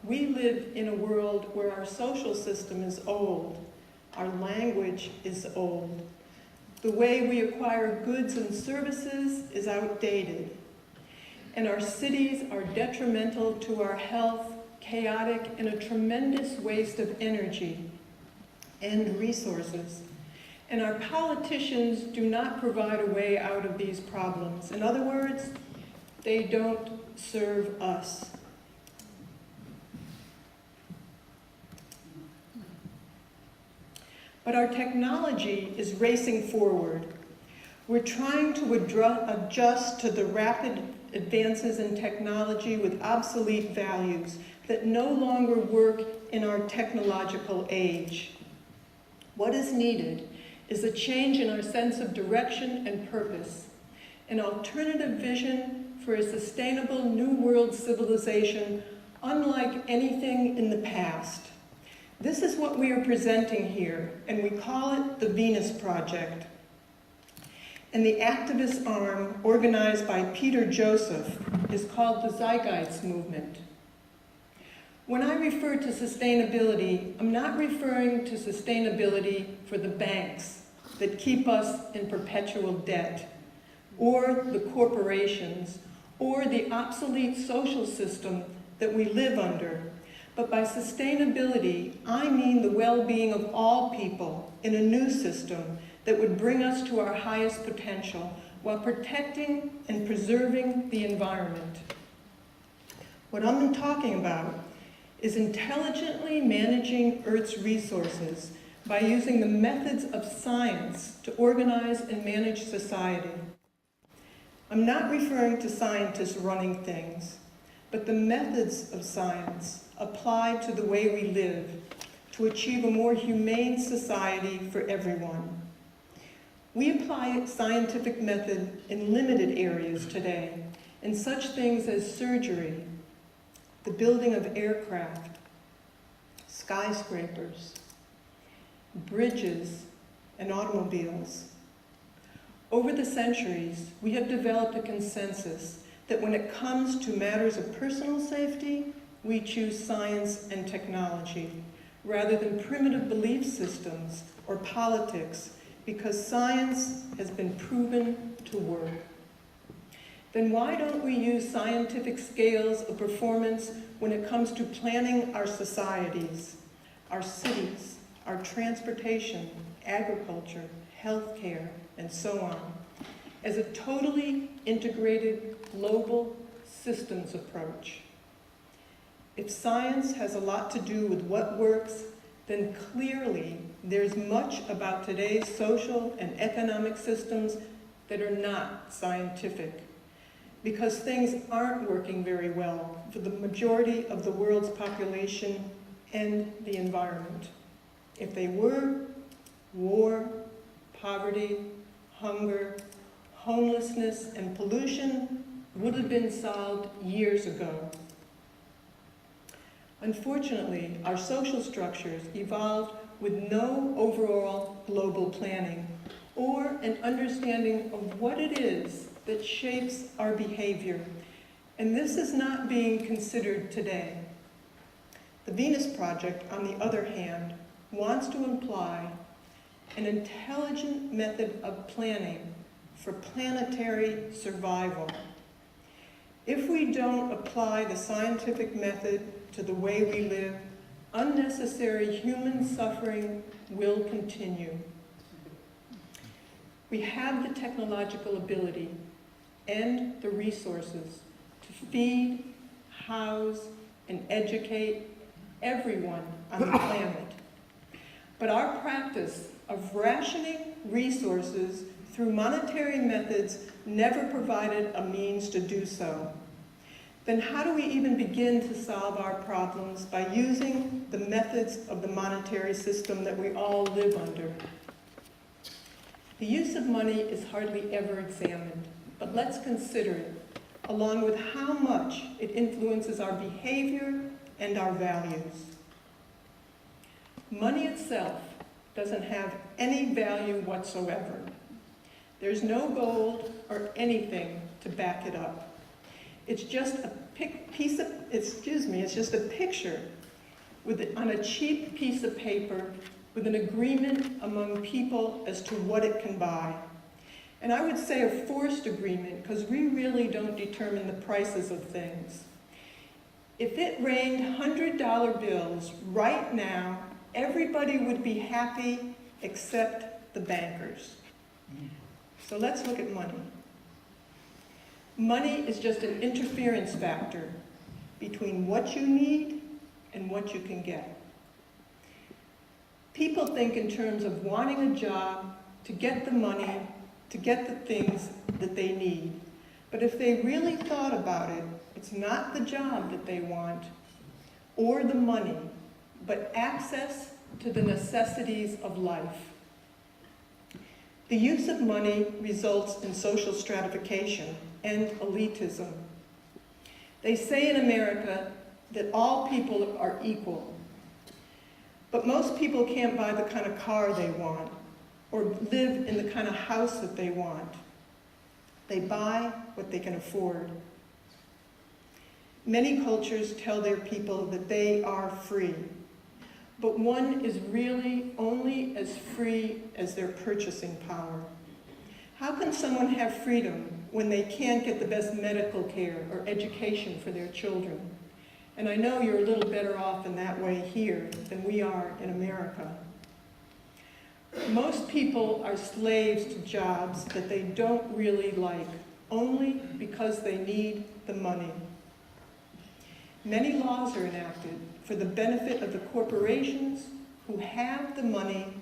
we live in a world where our social system is old, our language is old, the way we acquire goods and services is outdated, and our cities are detrimental to our health, chaotic, and a tremendous waste of energy and resources. And our politicians do not provide a way out of these problems. In other words, they don't serve us. But our technology is racing forward. We're trying to adjust to the rapid advances in technology with obsolete values that no longer work in our technological age. What is needed is a change in our sense of direction and purpose, an alternative vision for a sustainable New World civilization unlike anything in the past. This is what we are presenting here, and we call it the Venus Project. And the activist arm, organized by Peter Joseph, is called the Zeitgeist Movement. When I refer to sustainability, I'm not referring to sustainability for the banks that keep us in perpetual debt, or the corporations, or the obsolete social system that we live under. But by sustainability, I mean the well-being of all people in a new system that would bring us to our highest potential while protecting and preserving the environment. What I'm talking about is intelligently managing Earth's resources by using the methods of science to organize and manage society. I'm not referring to scientists running things, but the methods of science applied to the way we live to achieve a more humane society for everyone. We apply scientific method in limited areas today, in such things as surgery, the building of aircraft, skyscrapers, bridges, and automobiles. Over the centuries, we have developed a consensus that when it comes to matters of personal safety, we choose science and technology rather than primitive belief systems or politics, because science has been proven to work. Then why don't we use scientific scales of performance when it comes to planning our societies, our cities, our transportation, agriculture, healthcare, and so on, as a totally integrated global systems approach? If science has a lot to do with what works, then clearly there's much about today's social and economic systems that are not scientific, because things aren't working very well for the majority of the world's population and the environment. If they were, war, poverty, hunger, homelessness, and pollution would have been solved years ago. Unfortunately, our social structures evolved with no overall global planning or an understanding of what it is that shapes our behavior, and this is not being considered today. The Venus Project, on the other hand, wants to imply an intelligent method of planning for planetary survival. If we don't apply the scientific method to the way we live, unnecessary human suffering will continue. We have the technological ability and the resources to feed, house, and educate everyone on the planet. But our practice of rationing resources through monetary methods never provided a means to do so. Then how do we even begin to solve our problems by using the methods of the monetary system that we all live under? The use of money is hardly ever examined, but let's consider it, along with how much it influences our behavior and our values. Money itself doesn't have any value whatsoever. There's no gold or anything to back it up. It's just a it's just a picture on a cheap piece of paper with an agreement among people as to what it can buy. And I would say a forced agreement, because we really don't determine the prices of things. If it rained $100 bills right now, everybody would be happy except the bankers. So let's look at money. Money is just an interference factor between what you need and what you can get. People think in terms of wanting a job to get the money, to get the things that they need. But if they really thought about it, it's not the job that they want or the money, but access to the necessities of life. The use of money results in social stratification and elitism. They say in America that all people are equal, but most people can't buy the kind of car they want or live in the kind of house that they want. They buy what they can afford. Many cultures tell their people that they are free, but one is really only as free as their purchasing power. How can someone have freedom when they can't get the best medical care or education for their children? And I know you're a little better off in that way here than we are in America. Most people are slaves to jobs that they don't really like, only because they need the money. Many laws are enacted for the benefit of the corporations who have the money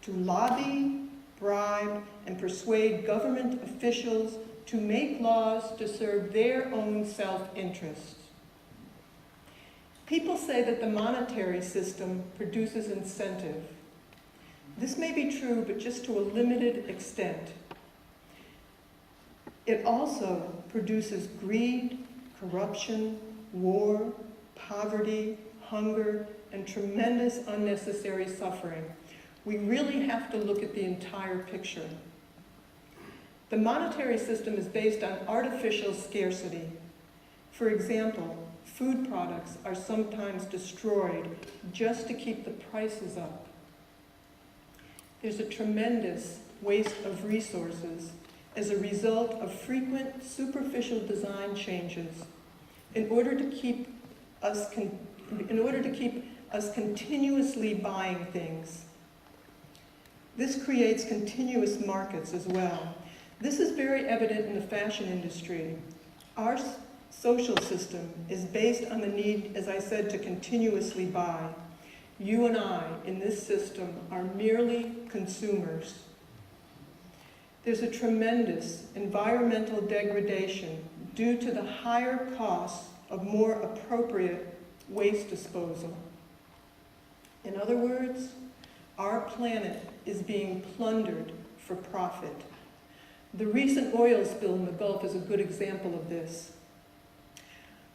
to lobby, bribe, and persuade government officials to make laws to serve their own self-interest. People say that the monetary system produces incentive. This may be true, but just to a limited extent. It also produces greed, corruption, war, poverty, hunger, and tremendous unnecessary suffering. We really have to look at the entire picture. The monetary system is based on artificial scarcity. For example, food products are sometimes destroyed just to keep the prices up. There's a tremendous waste of resources as a result of frequent superficial design changes in order to keep us continuously buying things. This creates continuous markets as well. This is very evident in the fashion industry. Our social system is based on the need, as I said, to continuously buy. You and I, in this system, are merely consumers. There's a tremendous environmental degradation due to the higher costs of more appropriate waste disposal. In other words, our planet is being plundered for profit. The recent oil spill in the Gulf is a good example of this.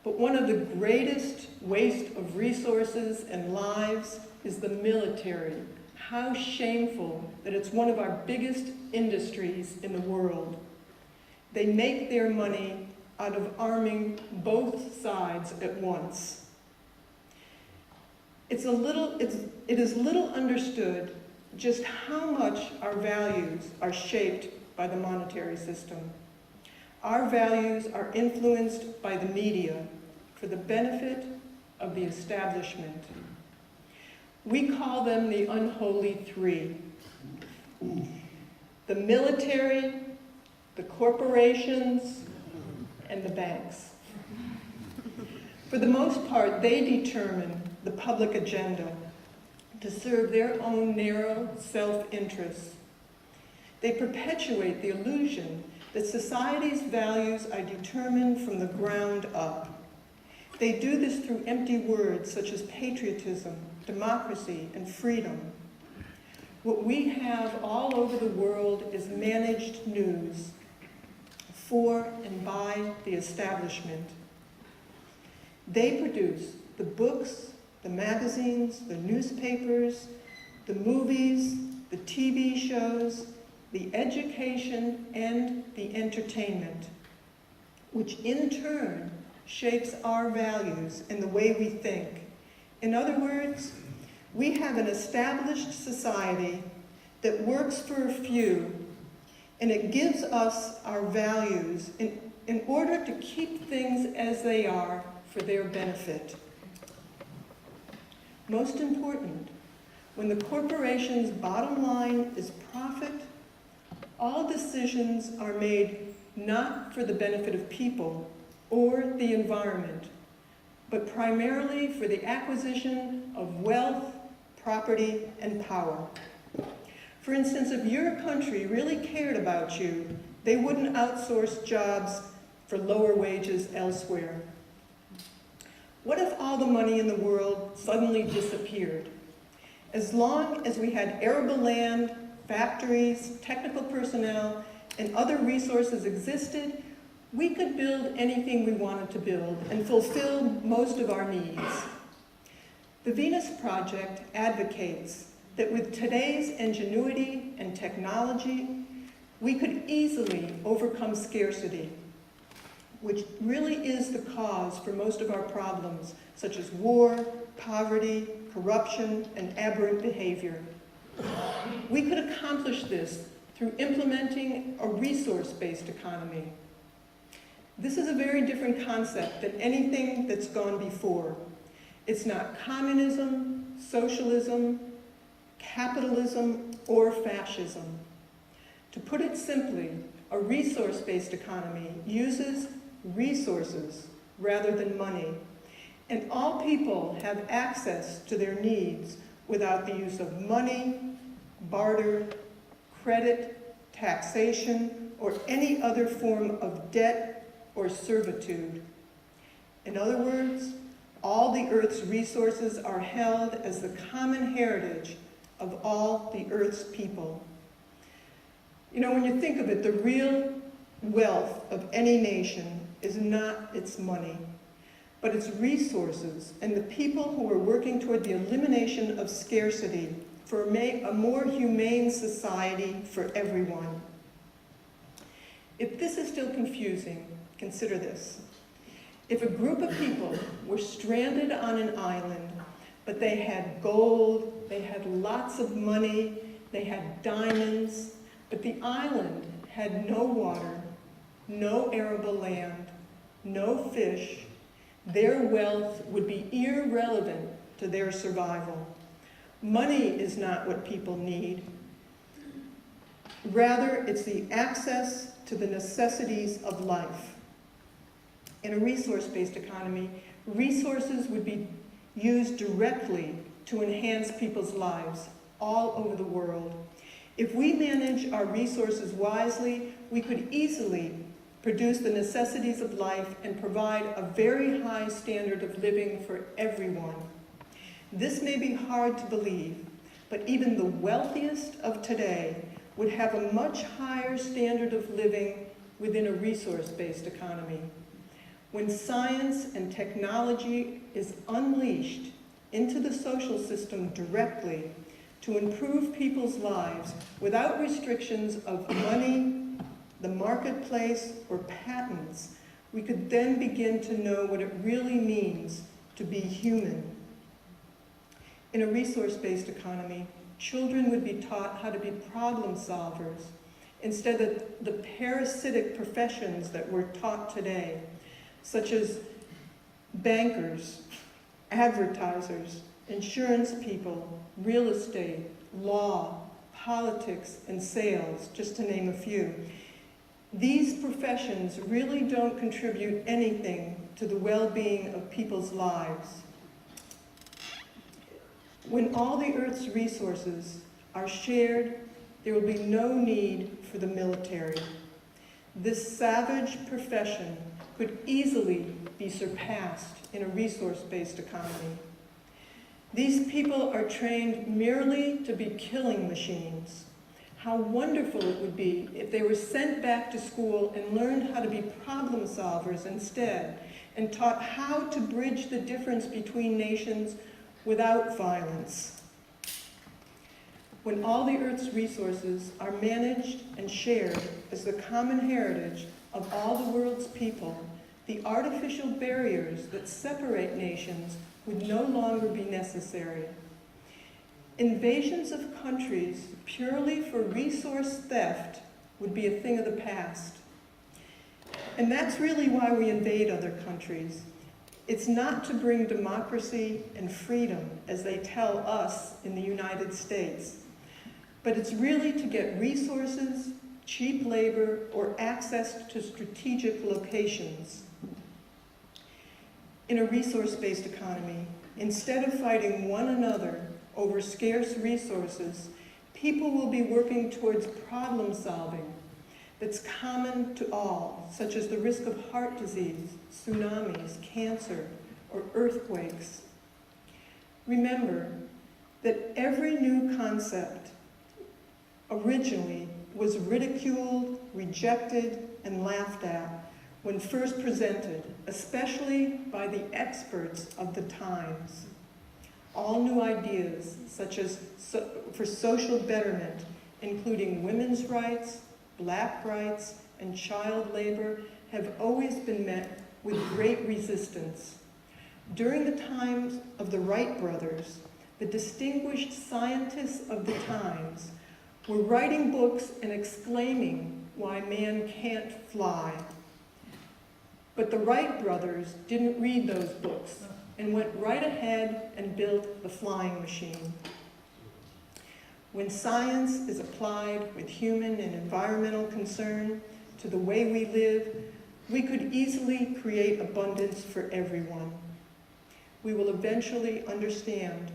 But one of the greatest waste of resources and lives is the military. How shameful that it's one of our biggest industries in the world. They make their money out of arming both sides at once. It is little understood just how much our values are shaped by the monetary system. Our values are influenced by the media for the benefit of the establishment. We call them the unholy three. The military, the corporations, and the banks. For the most part, they determine the public agenda to serve their own narrow self-interests. They perpetuate the illusion that society's values are determined from the ground up. They do this through empty words such as patriotism, democracy, and freedom. What we have all over the world is managed news for and by the establishment. They produce the books, the magazines, the newspapers, the movies, the TV shows, the education, and the entertainment, which in turn shapes our values and the way we think. In other words, we have an established society that works for a few, and it gives us our values in order to keep things as they are for their benefit. Most important, when the corporation's bottom line is profit, all decisions are made not for the benefit of people or the environment, but primarily for the acquisition of wealth, property, and power. For instance, if your country really cared about you, they wouldn't outsource jobs for lower wages elsewhere. What if all the money in the world suddenly disappeared? As long as we had arable land, factories, technical personnel, and other resources existed, we could build anything we wanted to build and fulfill most of our needs. The Venus Project advocates that with today's ingenuity and technology, we could easily overcome scarcity, which really is the cause for most of our problems, such as war, poverty, corruption, and aberrant behavior. We could accomplish this through implementing a resource-based economy. This is a very different concept than anything that's gone before. It's not communism, socialism, capitalism, or fascism. To put it simply, a resource-based economy uses resources rather than money, and all people have access to their needs without the use of money, barter, credit, taxation, or any other form of debt or servitude. In other words, all the Earth's resources are held as the common heritage of all the Earth's people. You know, when you think of it, the real wealth of any nation is not its money, but its resources and the people who are working toward the elimination of scarcity for a more humane society for everyone. If this is still confusing, consider this. If a group of people were stranded on an island, but they had gold, they had lots of money, they had diamonds, but the island had no water, no arable land, no fish, their wealth would be irrelevant to their survival. Money is not what people need. Rather, it's the access to the necessities of life. In a resource-based economy, resources would be used directly to enhance people's lives all over the world. If we manage our resources wisely, we could easily produce the necessities of life and provide a very high standard of living for everyone. This may be hard to believe, but even the wealthiest of today would have a much higher standard of living within a resource-based economy. When science and technology is unleashed into the social system directly to improve people's lives without restrictions of money, the marketplace, or patents, we could then begin to know what it really means to be human. In a resource-based economy, children would be taught how to be problem solvers instead of the parasitic professions that we're taught today, such as bankers, advertisers, insurance people, real estate, law, politics, and sales, just to name a few. These professions really don't contribute anything to the well-being of people's lives. When all the Earth's resources are shared, there will be no need for the military. This savage profession could easily be surpassed in a resource-based economy. These people are trained merely to be killing machines. How wonderful it would be if they were sent back to school and learned how to be problem solvers instead, and taught how to bridge the difference between nations without violence. When all the Earth's resources are managed and shared as the common heritage of all the world's people, the artificial barriers that separate nations would no longer be necessary. Invasions of countries purely for resource theft would be a thing of the past. And that's really why we invade other countries. It's not to bring democracy and freedom, as they tell us in the United States, but it's really to get resources, cheap labor, or access to strategic locations. In a resource-based economy, instead of fighting one another over scarce resources, people will be working towards problem solving that's common to all, such as the risk of heart disease, tsunamis, cancer, or earthquakes. Remember that every new concept originally was ridiculed, rejected, and laughed at when first presented, especially by the experts of the times. All new ideas, such as for social betterment, including women's rights, Black rights, and child labor, have always been met with great resistance. During the times of the Wright brothers, the distinguished scientists of the times were writing books and exclaiming why man can't fly. But the Wright brothers didn't read those books and went right ahead and built the flying machine. When science is applied with human and environmental concern to the way we live, we could easily create abundance for everyone. We will eventually understand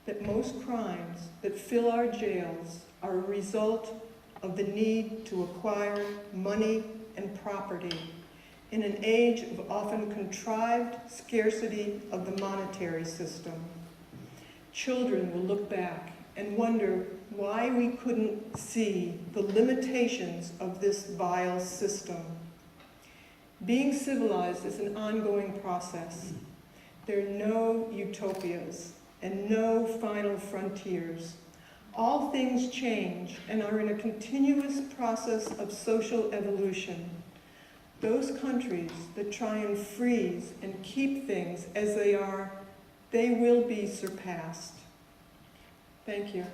that most crimes that fill our jails are a result of the need to acquire money and property in an age of often contrived scarcity of the monetary system. Children will look back and wonder why we couldn't see the limitations of this vile system. Being civilized is an ongoing process. There are no utopias and no final frontiers. All things change and are in a continuous process of social evolution. Those countries that try and freeze and keep things as they are, they will be surpassed. Thank you.